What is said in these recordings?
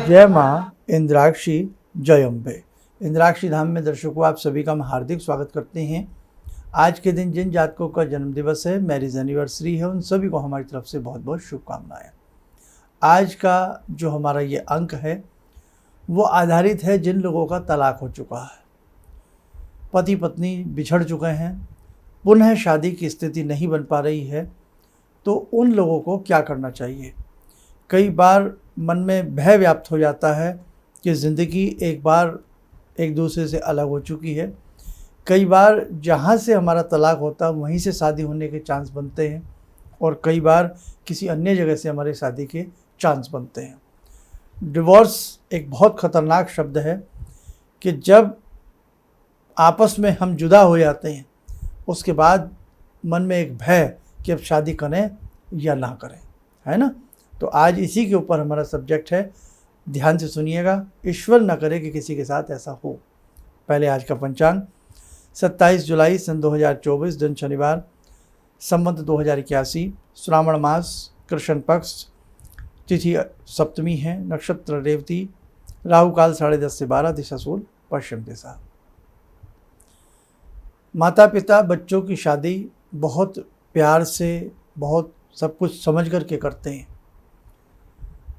जय माँ इंद्राक्षी जय अम्बे। इंद्राक्षी धाम में दर्शकों आप सभी का हम हार्दिक स्वागत करते हैं। आज के दिन जिन जातकों का जन्म दिवस है, मैरिज एनिवर्सरी है, उन सभी को हमारी तरफ से बहुत बहुत शुभकामनाएं। आज का जो हमारा ये अंक है वो आधारित है जिन लोगों का तलाक हो चुका है, पति पत्नी बिछड़ चुके हैं, पुनः शादी की स्थिति नहीं बन पा रही है, तो उन लोगों को क्या करना चाहिए। कई बार मन में भय व्याप्त हो जाता है कि ज़िंदगी एक बार एक दूसरे से अलग हो चुकी है। कई बार जहाँ से हमारा तलाक होता है वहीं से शादी होने के चांस बनते हैं, और कई बार किसी अन्य जगह से हमारी शादी के चांस बनते हैं। डिवोर्स एक बहुत ख़तरनाक शब्द है कि जब आपस में हम जुदा हो जाते हैं उसके बाद मन में एक भय कि अब शादी करें या ना करें, है ना। तो आज इसी के ऊपर हमारा सब्जेक्ट है, ध्यान से सुनिएगा। ईश्वर न करे कि किसी के साथ ऐसा हो। पहले आज का पंचांग 27 जुलाई सन 2024, दिन शनिवार, संवत 2081, श्रावण मास, कृष्ण पक्ष, तिथि सप्तमी है, नक्षत्र रेवती, राहु काल 10:30 से 12, दिशा सूर्य पश्चिम दिशा। माता पिता बच्चों की शादी बहुत प्यार से, बहुत सब कुछ समझ कर के करते हैं,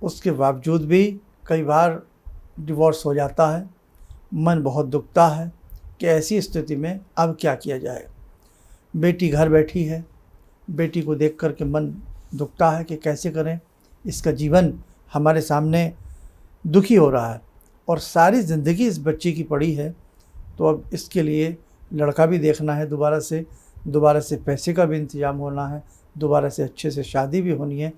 उसके बावजूद भी कई बार डिवोर्स हो जाता है। मन बहुत दुखता है कि ऐसी स्थिति में अब क्या किया जाए। बेटी घर बैठी है, बेटी को देख कर के मन दुखता है कि कैसे करें, इसका जीवन हमारे सामने दुखी हो रहा है और सारी ज़िंदगी इस बच्ची की पड़ी है। तो अब इसके लिए लड़का भी देखना है, दोबारा से पैसे का भी इंतज़ाम होना है, दोबारा से अच्छे से शादी भी होनी है,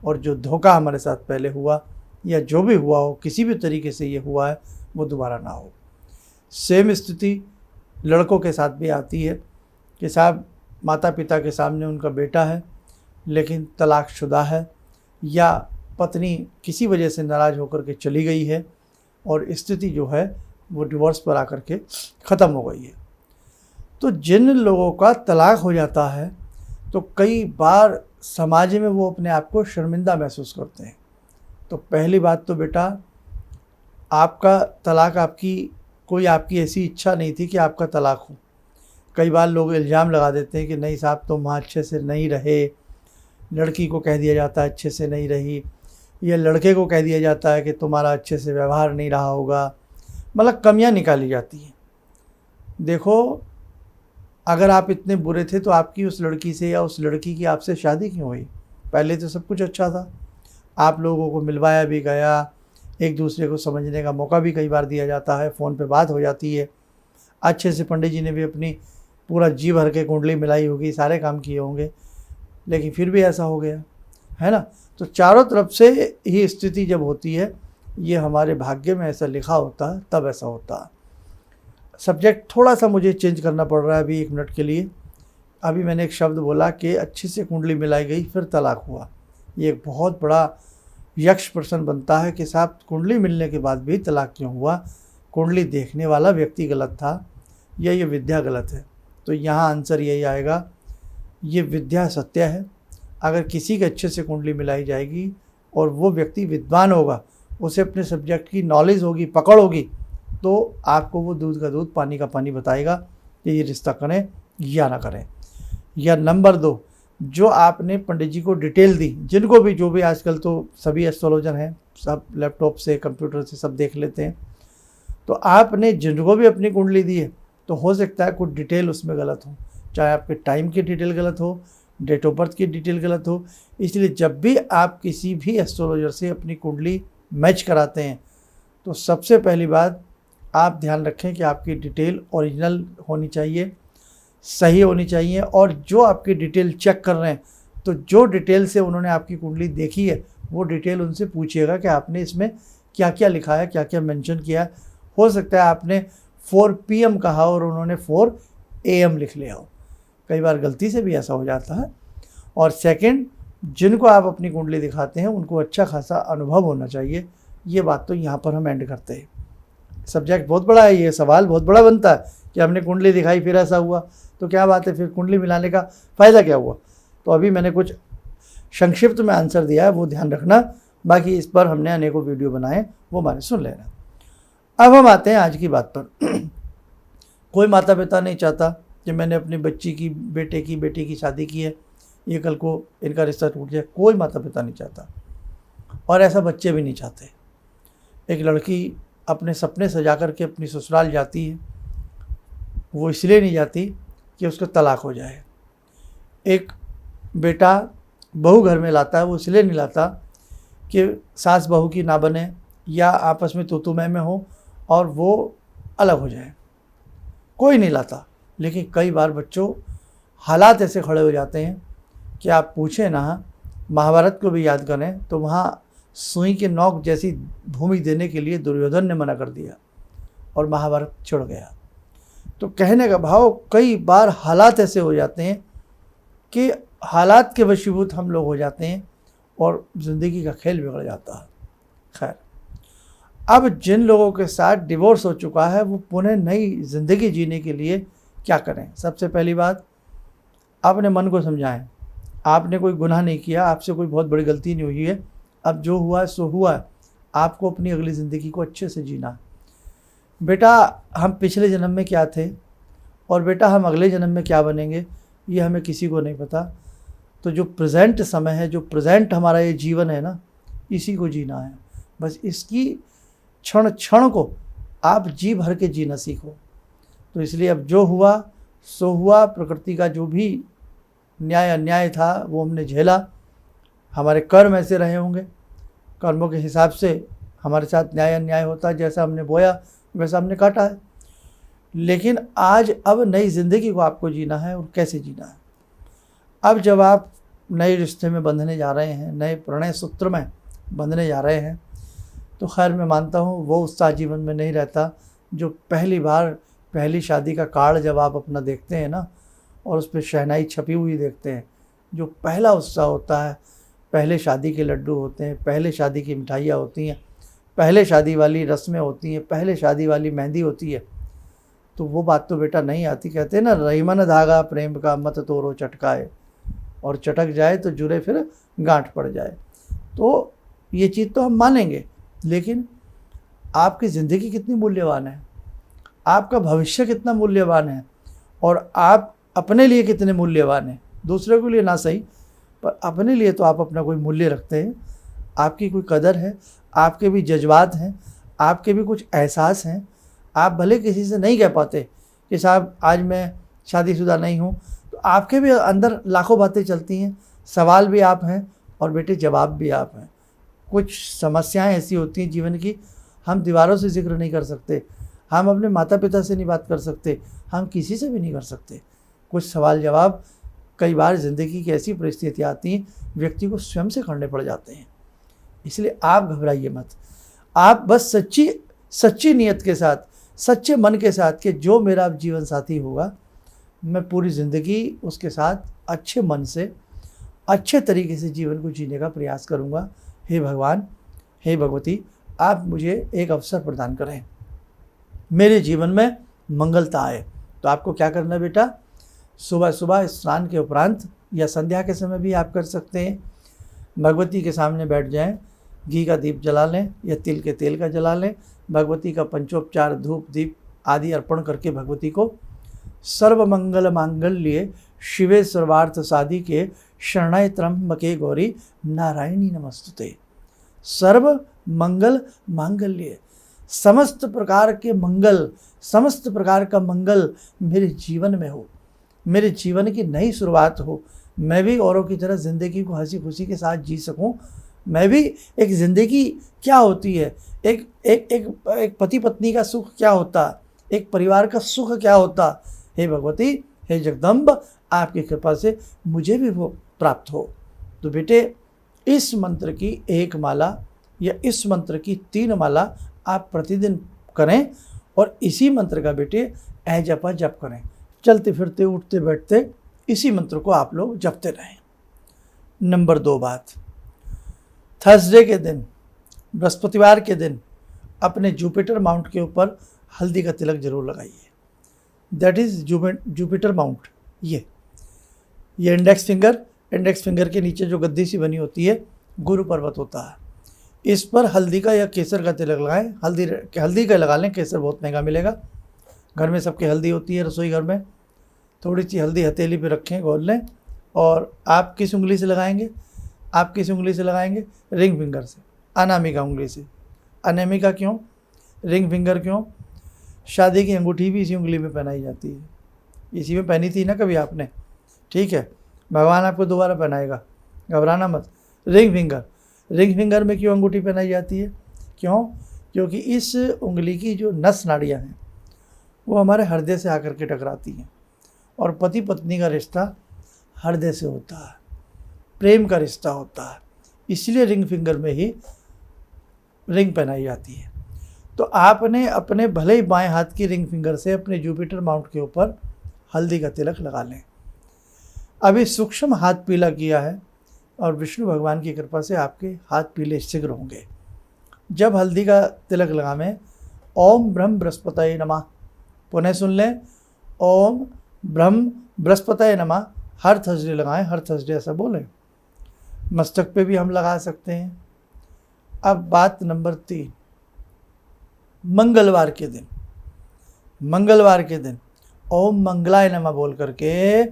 और जो धोखा हमारे साथ पहले हुआ या जो भी हुआ हो, किसी भी तरीके से ये हुआ है, वो दोबारा ना हो। सेम स्थिति लड़कों के साथ भी आती है कि साहब माता पिता के सामने उनका बेटा है लेकिन तलाकशुदा है, या पत्नी किसी वजह से नाराज़ होकर के चली गई है और स्थिति जो है वो डिवोर्स पर आकर के ख़त्म हो गई है। तो जिन लोगों का तलाक हो जाता है तो कई बार समाज में वो अपने आप को शर्मिंदा महसूस करते हैं। तो पहली बात तो बेटा, आपका तलाक आपकी ऐसी इच्छा नहीं थी कि आपका तलाक हो। कई बार लोग इल्ज़ाम लगा देते हैं कि नहीं साहब तुम वहाँ अच्छे से नहीं रहे, लड़की को कह दिया जाता है अच्छे से नहीं रही, या लड़के को कह दिया जाता है कि तुम्हारा अच्छे से व्यवहार नहीं रहा होगा, मतलब कमियाँ निकाली जाती हैं। देखो, अगर आप इतने बुरे थे तो आपकी उस लड़की से या उस लड़की की आपसे शादी क्यों हुई? पहले तो सब कुछ अच्छा था, आप लोगों को मिलवाया भी गया, एक दूसरे को समझने का मौका भी कई बार दिया जाता है, फ़ोन पे बात हो जाती है, अच्छे से पंडित जी ने भी अपनी पूरा जी भर के कुंडली मिलाई होगी, सारे काम किए होंगे, लेकिन फिर भी ऐसा हो गया, है ना। तो चारों तरफ से ही स्थिति जब होती है, ये हमारे भाग्य में ऐसा लिखा होता है, तब ऐसा होता है। सब्जेक्ट थोड़ा सा मुझे चेंज करना पड़ रहा है अभी 1 मिनट के लिए। अभी मैंने एक शब्द बोला कि अच्छे से कुंडली मिलाई गई फिर तलाक हुआ। ये एक बहुत बड़ा यक्ष प्रश्न बनता है कि साहब कुंडली मिलने के बाद भी तलाक क्यों हुआ? कुंडली देखने वाला व्यक्ति गलत था या ये विद्या गलत है? तो यहाँ आंसर यही आएगा, ये विद्या सत्य है। अगर किसी के अच्छे से कुंडली मिलाई जाएगी और वो व्यक्ति विद्वान होगा, उसे अपने सब्जेक्ट की नॉलेज होगी, पकड़ होगी, तो आपको वो दूध का दूध पानी का पानी बताएगा कि ये रिश्ता करें या ना करें। या नंबर 2, जो आपने पंडित जी को डिटेल दी, जिनको भी जो भी आजकल तो सभी एस्ट्रोलॉजर हैं, सब लैपटॉप से कंप्यूटर से सब देख लेते हैं, तो आपने जिनको भी अपनी कुंडली दी है तो हो सकता है कुछ डिटेल उसमें गलत हो, चाहे आपके टाइम की डिटेल गलत हो, डेट ऑफ बर्थ की डिटेल गलत हो। इसलिए जब भी आप किसी भी एस्ट्रोलॉजर से अपनी कुंडली मैच कराते हैं तो सबसे पहली बात आप ध्यान रखें कि आपकी डिटेल ओरिजिनल होनी चाहिए, सही होनी चाहिए, और जो आपकी डिटेल चेक कर रहे हैं तो जो डिटेल से उन्होंने आपकी कुंडली देखी है वो डिटेल उनसे पूछिएगा कि आपने इसमें क्या क्या लिखा है, क्या क्या मेंशन किया है। हो सकता है आपने 4 PM कहा और उन्होंने 4 AM लिख लिया हो, कई बार गलती से भी ऐसा हो जाता है। और सेकंड, जिनको आप अपनी कुंडली दिखाते हैं उनको अच्छा खासा अनुभव होना चाहिए। ये बात तो यहाँ पर हम एंड करते हैं। सब्जेक्ट बहुत बड़ा है, ये सवाल बहुत बड़ा बनता है कि हमने कुंडली दिखाई फिर ऐसा हुआ, तो क्या बात है, फिर कुंडली मिलाने का फ़ायदा क्या हुआ? तो अभी मैंने कुछ संक्षिप्त में आंसर दिया है, वो ध्यान रखना बाकी इस पर हमने अनेकों वीडियो बनाए, वो हमारे सुन लेना। अब हम आते हैं आज की बात पर। कोई माता पिता नहीं चाहता कि मैंने अपनी बच्ची की, बेटे की शादी की है, ये कल को इनका रिश्ता टूट जाए। कोई माता पिता नहीं चाहता, और ऐसा बच्चे भी नहीं चाहते। एक लड़की अपने सपने सजा करके अपनी ससुराल जाती है, वो इसलिए नहीं जाती कि उसका तलाक हो जाए। एक बेटा बहू घर में लाता है, वो इसलिए नहीं लाता कि सास बहू की ना बने या आपस में तू मैं हो और वो अलग हो जाए। कोई नहीं लाता। लेकिन कई बार बच्चों हालात ऐसे खड़े हो जाते हैं कि आप पूछें ना, महाभारत को भी याद करें तो वहाँ सुई के नोक जैसी भूमि देने के लिए दुर्योधन ने मना कर दिया और महाभारत छिड़ गया। तो कहने का भाव, कई बार हालात ऐसे हो जाते हैं कि हालात के वशीभूत हम लोग हो जाते हैं और ज़िंदगी का खेल बिगड़ जाता है। खैर, अब जिन लोगों के साथ डिवोर्स हो चुका है वो पुनः नई ज़िंदगी जीने के लिए क्या करें? सबसे पहली बात, अपने मन को समझाएं। आपने कोई गुनाह नहीं किया, आपसे कोई बहुत बड़ी गलती नहीं हुई है। अब जो हुआ सो हुआ। आपको अपनी अगली ज़िंदगी को अच्छे से जीना। बेटा, हम पिछले जन्म में क्या थे और बेटा हम अगले जन्म में क्या बनेंगे, ये हमें किसी को नहीं पता। तो जो प्रेजेंट समय है, जो प्रेजेंट हमारा ये जीवन है ना, इसी को जीना है। बस इसकी क्षण क्षण को आप जी भर के जीना सीखो। तो इसलिए अब जो हुआ सो हुआ। प्रकृति का जो भी न्याय अन्याय था वो हमने झेला। हमारे कर्म ऐसे रहे होंगे, कर्मों के हिसाब से हमारे साथ न्याय अन्याय होता है। जैसा हमने बोया वैसा हमने काटा है। लेकिन आज अब नई ज़िंदगी को आपको जीना है। और कैसे जीना है? अब जब आप नए रिश्ते में बंधने जा रहे हैं, नए प्रणय सूत्र में बंधने जा रहे हैं, तो खैर मैं मानता हूँ वो उत्साह जीवन में नहीं रहता जो पहली बार, पहली शादी का कार्ड जब आप अपना देखते हैं ना, और उस पर शहनाई छपी हुई देखते हैं, जो पहला उत्साह होता है। पहले शादी के लड्डू होते हैं, पहले शादी की मिठाइयाँ होती हैं, पहले शादी वाली रस्में होती हैं, पहले शादी वाली मेहंदी होती है। तो वो बात तो बेटा नहीं आती। कहते हैं ना, रहीमन धागा प्रेम का मत तोड़ो चटकाए, और चटक जाए तो जुड़े फिर गांठ पड़ जाए। तो ये चीज़ तो हम मानेंगे, लेकिन आपकी ज़िंदगी कितनी मूल्यवान है, आपका भविष्य कितना मूल्यवान है, और आप अपने लिए कितने मूल्यवान हैं। दूसरे के लिए ना सही, पर अपने लिए तो आप अपना कोई मूल्य रखते हैं। आपकी कोई कदर है, आपके भी जज्बात हैं, आपके भी कुछ एहसास हैं। आप भले किसी से नहीं कह पाते कि साहब आज मैं शादीशुदा नहीं हूँ, तो आपके भी अंदर लाखों बातें चलती हैं। सवाल भी आप हैं और बेटे जवाब भी आप हैं। कुछ समस्याएं ऐसी होती हैं जीवन की, हम दीवारों से जिक्र नहीं कर सकते, हम अपने माता पिता से नहीं बात कर सकते, हम किसी से भी नहीं कर सकते। कुछ सवाल जवाब कई बार ज़िंदगी की ऐसी परिस्थितियाँ आती हैं, व्यक्ति को स्वयं से करने पड़ जाते हैं। इसलिए आप घबराइए मत। आप बस सच्ची नीयत के साथ, सच्चे मन के साथ कि जो मेरा अब जीवन साथी होगा, मैं पूरी ज़िंदगी उसके साथ अच्छे मन से, अच्छे तरीके से जीवन को जीने का प्रयास करूँगा। हे भगवान, हे भगवती, आप मुझे एक अवसर प्रदान करें, मेरे जीवन में मंगलता आए। तो आपको क्या करना है बेटा? सुबह सुबह स्नान के उपरांत या संध्या के समय भी आप कर सकते हैं। भगवती के सामने बैठ जाएं, घी का दीप जला लें या तिल के तेल का जला लें। भगवती का पंचोपचार धूप दीप आदि अर्पण करके भगवती को सर्व मंगल मांगल्ये शिवे सर्वार्थ साधिके शरणाय त्र्यंबके गौरी नारायणी नमस्तुते। सर्व मंगल मांगल्य, समस्त प्रकार के मंगल, समस्त प्रकार का मंगल मेरे जीवन में हो, मेरे जीवन की नई शुरुआत हो। मैं भी औरों की तरह ज़िंदगी को हंसी खुशी के साथ जी सकूं। मैं भी एक ज़िंदगी क्या होती है, एक पति पत्नी का सुख क्या होता, एक परिवार का सुख क्या होता। हे भगवती, हे जगदम्ब, आपकी कृपा से मुझे भी वो प्राप्त हो। तो बेटे, इस मंत्र की 1 माला या इस मंत्र की 3 माला आप प्रतिदिन करें, और इसी मंत्र का बेटे जपा जप करें। चलते फिरते उठते बैठते इसी मंत्र को आप लोग जपते रहें। नंबर 2 बात, थर्सडे के दिन, बृहस्पतिवार के दिन अपने जुपिटर माउंट के ऊपर हल्दी का तिलक जरूर लगाइए। That is Jupiter mount. ये इंडेक्स फिंगर के नीचे जो गद्दी सी बनी होती है, गुरु पर्वत होता है। इस पर हल्दी का या केसर का तिलक लगाएं। हल्दी का लगा लें, केसर बहुत महंगा मिलेगा। घर में सबके हल्दी होती है रसोई घर में। थोड़ी सी हल्दी हथेली पे रखें, घोल लें। और आप किस उंगली से लगाएंगे? आप किस उंगली से लगाएंगे? रिंग फिंगर से, अनामिका उंगली से। अनामिका क्यों? रिंग फिंगर क्यों? शादी की अंगूठी भी इसी उंगली में पहनाई जाती है। इसी में पहनी थी ना कभी आपने, ठीक है? भगवान आपको दोबारा पहनाएगा, घबराना मत। रिंग फिंगर में क्यों अंगूठी पहनाई जाती है? क्यों? क्योंकि इस उंगली की जो नस नाड़ियाँ हैं वो हमारे हृदय से आकर के टकराती हैं, और पति पत्नी का रिश्ता हृदय से होता है, प्रेम का रिश्ता होता है। इसलिए रिंग फिंगर में ही रिंग पहनाई जाती है। तो आपने अपने भले ही बाएं हाथ की रिंग फिंगर से अपने जुपिटर माउंट के ऊपर हल्दी का तिलक लगा लें। अभी सूक्ष्म हाथ पीला किया है, और विष्णु भगवान की कृपा से आपके हाथ पीले शीघ्र होंगे। जब हल्दी का तिलक लगावें, ओम ब्रह्म बृहस्पतये नमः, पुनः सुन लें, ओम ब्रह्म बृहस्पतये नमः। हर थर्सडे लगाएं, हर थर्सडे ऐसा बोलें। मस्तक पे भी हम लगा सकते हैं। अब बात नंबर 3, मंगलवार के दिन ओम मंगलाय नमः बोल करके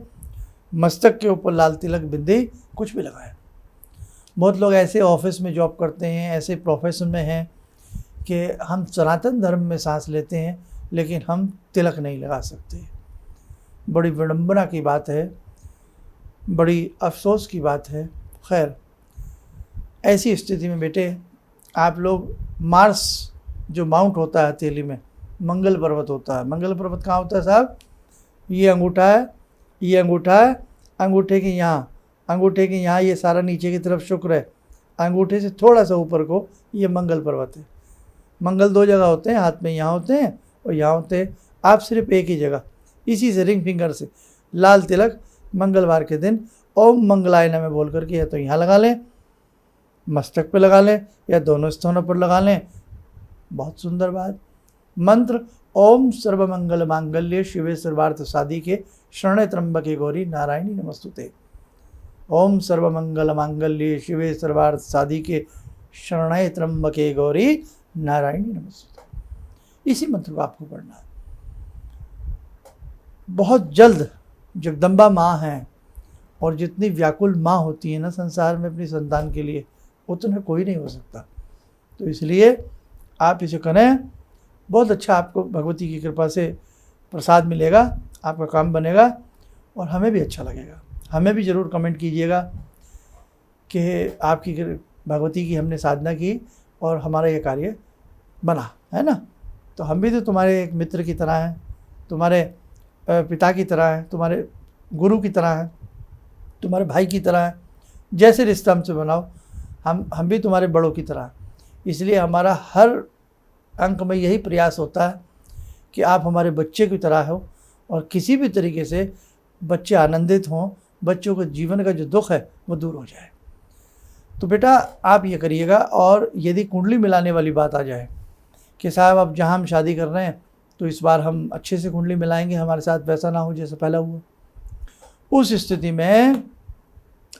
मस्तक के ऊपर लाल तिलक, बिंदी कुछ भी लगाएं। बहुत लोग ऐसे ऑफिस में जॉब करते हैं, ऐसे प्रोफेशन में हैं कि हम सनातन धर्म में सांस लेते हैं लेकिन हम तिलक नहीं लगा सकते। बड़ी विडंबना की बात है, बड़ी अफसोस की बात है। खैर, ऐसी स्थिति में बेटे आप लोग मार्स जो माउंट होता है हथेली में, मंगल पर्वत होता है। मंगल पर्वत कहाँ होता है साहब? ये अंगूठा है, ये अंगूठा है, अंगूठे के यहाँ ये सारा नीचे की तरफ शुक्र है, अंगूठे से थोड़ा सा ऊपर को ये मंगल पर्वत है। मंगल 2 जगह होते हैं, हाथ में यहाँ होते हैं और यहाँ होते हैं, आप सिर्फ एक ही जगह। इसी से रिंग फिंगर से लाल तिलक मंगलवार के दिन ओम मंगलाय नमः बोल करके या तो यहाँ लगा लें, मस्तक पे लगा लें, या दोनों स्थानों पर लगा लें। बहुत सुंदर बात। मंत्र ओम सर्वमंगल मांगल्ये शिवे सर्वार्थ साधिके शरण्ये त्र्यंबके गौरी नारायणी नमस्तुते। ओम सर्वमंगल मांगल्ये शिवे सर्वार्थ साधिके शरण्ये त्र्यंबके गौरी नारायणी नमस्तुते। इसी मंत्र को आपको पढ़ना है। बहुत जल्द जगदम्बा माँ हैं, और जितनी व्याकुल माँ होती है ना संसार में अपनी संतान के लिए, उतना कोई नहीं हो सकता। तो इसलिए आप इसे करें, बहुत अच्छा आपको भगवती की कृपा से प्रसाद मिलेगा, आपका काम बनेगा, और हमें भी अच्छा लगेगा। हमें भी ज़रूर कमेंट कीजिएगा कि आपकी भगवती की हमने साधना की और हमारा ये कार्य बना, है ना। तो हम भी तो तुम्हारे एक मित्र की तरह हैं, तुम्हारे पिता की तरह हैं, तुम्हारे गुरु की तरह हैं, तुम्हारे भाई की तरह हैं। जैसे रिश्ता हमसे बनाओ, हम भी तुम्हारे बड़ों की तरह। इसलिए हमारा हर अंक में यही प्रयास होता है कि आप हमारे बच्चे की तरह हो, और किसी भी तरीके से बच्चे आनंदित हों, बच्चों के जीवन का जो दुख है वो दूर हो जाए। तो बेटा आप ये करिएगा। और यदि कुंडली मिलाने वाली बात आ जाए कि साहब अब जहाँ हम शादी कर रहे हैं तो इस बार हम अच्छे से कुंडली मिलाएंगे, हमारे साथ वैसा ना हो जैसे पहला हुआ, उस स्थिति में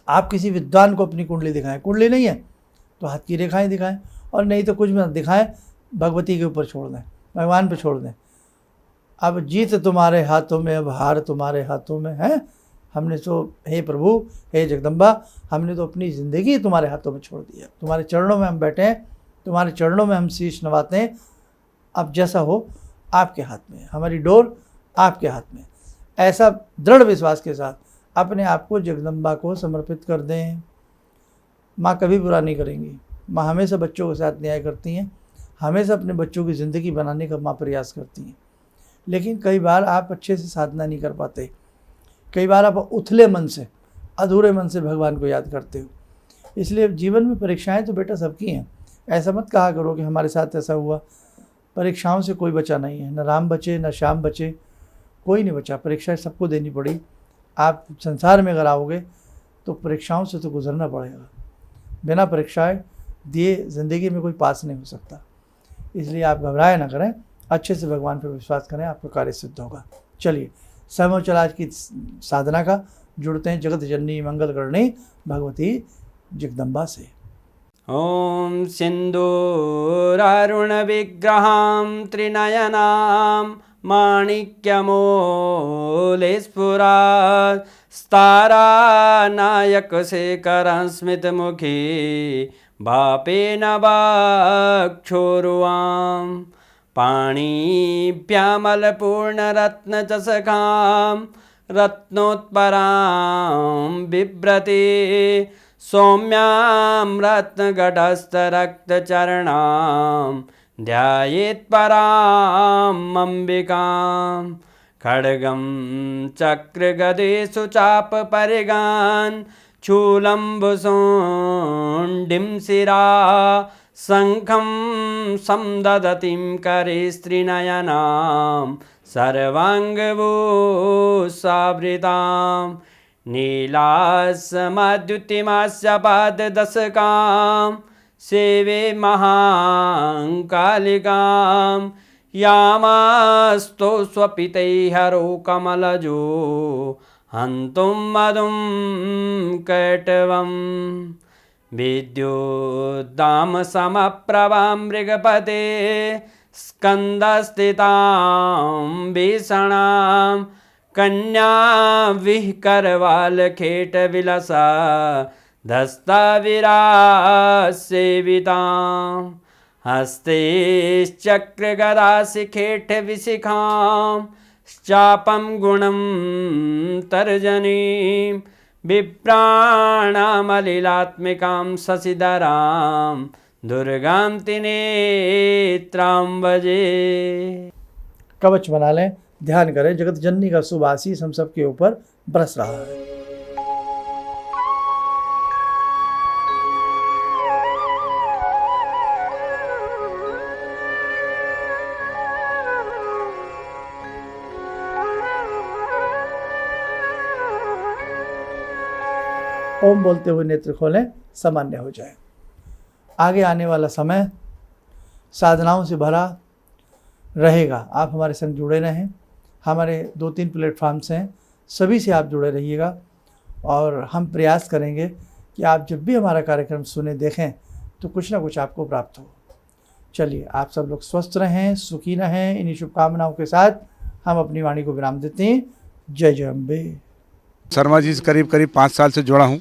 आप किसी विद्वान को अपनी कुंडली दिखाएं। कुंडली नहीं है तो हाथ की रेखाएं दिखाएं, और नहीं तो कुछ भी मत दिखाएं, भगवती के ऊपर छोड़ दें, भगवान पे छोड़ दें। अब जीत तुम्हारे हाथों में, अब हार तुम्हारे हाथों में है। हमने तो, हे प्रभु, हे जगदम्बा, हमने तो अपनी ज़िंदगी तुम्हारे हाथों में छोड़ दी है। तुम्हारे चरणों में हम बैठे हैं, तुम्हारे चरणों में हम शीश नवाते हैं। अब जैसा हो आपके हाथ में, हमारी डोर आपके हाथ में। ऐसा दृढ़ विश्वास के साथ अपने आप को जगदम्बा को समर्पित कर दें। माँ कभी बुरा नहीं करेंगी। माँ हमेशा बच्चों के साथ न्याय करती हैं, हमेशा अपने बच्चों की ज़िंदगी बनाने का माँ प्रयास करती हैं। लेकिन कई बार आप अच्छे से साधना नहीं कर पाते, कई बार आप उथले मन से, अधूरे मन से भगवान को याद करते हो। इसलिए जीवन में परीक्षाएं तो बेटा सबकी हैं। ऐसा मत कहा करो कि हमारे साथ ऐसा हुआ। परीक्षाओं से कोई बचा नहीं है, न राम बचे न श्याम बचे, कोई नहीं बचा। परीक्षाएं सबको देनी पड़ी। आप संसार में अगर आओगे तो परीक्षाओं से तो गुजरना पड़ेगा। बिना परीक्षाएं दिए ज़िंदगी में कोई पास नहीं हो सकता। इसलिए आप घबराए ना करें, अच्छे से भगवान पर विश्वास करें, आपका कार्य सिद्ध होगा। चलिए समय चला आज की साधना का, जुड़ते हैं जगत जननी मंगल करणी भगवती जगदम्बा से। ॐ सिन्दूरारुणविग्रहां त्रिनयनां माणिक्यमूलस्फुरात् स्तारानायकशेखरं स्मितमुखी भापेन वक्षोरुवां पाणिभ्यामलपूर्णरत्नचषकां रत्नोत्परां बिभ्रति सौम्यां रत्नघटस्थरक्तचरणां ध्यायेत्परां अम्बिकां खड्गं चक्रगदेषु चापपरिगान् शूलम्बुशोण्डिं शिरा शङ्खं संदधतीं करे स्त्रीनयनां सर्वाङ्गभूषावृतां नीलासमद्युतिमास्य पाददशकां सेवे महाकालिकां यामास्तो स्वपितैहरो कमलजो हन्तुं मधुं कैटवम् विद्युद्दामसमप्रभां मृगपते स्कन्दस्थितां भीषणां कन्या विहकरवालखेटविलसा धस्ताविरासेवितां हस्तैश्चक्रगदाशिखेटविशिखां चापं गुणं तर्जनीं विप्राणामलिलात्मिकां शशिधरां दुर्गां त्रिनेत्रां भजे। कवच बना लें, ध्यान करें, जगत जननी का शुभ आशीष हम सबके ऊपर बरस रहा है। ओम बोलते हुए नेत्र खोलें, सामान्य हो जाए। आगे आने वाला समय साधनाओं से भरा रहेगा। आप हमारे संग जुड़े रहें। हमारे 2-3 प्लेटफार्म्स हैं, सभी से आप जुड़े रहिएगा और हम प्रयास करेंगे कि आप जब भी हमारा कार्यक्रम सुने देखें तो कुछ ना कुछ आपको प्राप्त हो। चलिए, आप सब लोग स्वस्थ रहें, सुखी रहें। इन्हीं शुभकामनाओं के साथ हम अपनी वाणी को विराम देते हैं। जय जय अम्बे। शर्मा जी से करीब 5 साल से जुड़ा हूँ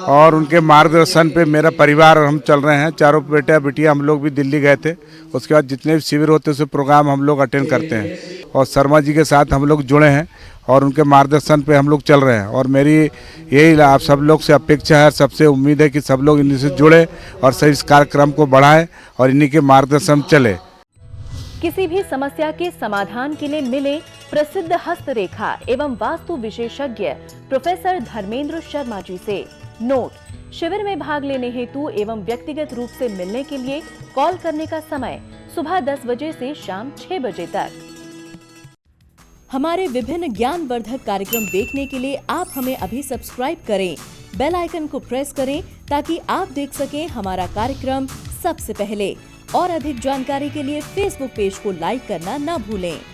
और उनके मार्गदर्शन पे मेरा परिवार और हम चल रहे हैं। चारों बेटा बिटिया हम लोग भी दिल्ली गए थे। उसके बाद जितने भी शिविर होते हैं उस प्रोग्राम हम लोग अटेंड करते हैं और शर्मा जी के साथ हम लोग जुड़े हैं और उनके मार्गदर्शन पे हम लोग चल रहे हैं। और मेरी यही आप सब लोग से अपेक्षा है, सबसे उम्मीद है कि सब लोग इन्हीं से जुड़े और सही इस कार्यक्रम को बढ़ाएं और इन्हीं के मार्गदर्शन चले। किसी भी समस्या के समाधान के लिए मिले प्रसिद्ध हस्तरेखा एवं वास्तु विशेषज्ञ प्रोफेसर धर्मेंद्र शर्मा जी से। नोट: शिविर में भाग लेने हेतु एवं व्यक्तिगत रूप से मिलने के लिए कॉल करने का समय सुबह 10 बजे से शाम 6 बजे तक। हमारे विभिन्न ज्ञानवर्धक कार्यक्रम देखने के लिए आप हमें अभी सब्सक्राइब करें, बेल आइकन को प्रेस करें ताकि आप देख सकें हमारा कार्यक्रम सबसे पहले। और अधिक जानकारी के लिए फेसबुक पेज को लाइक करना न भूलें।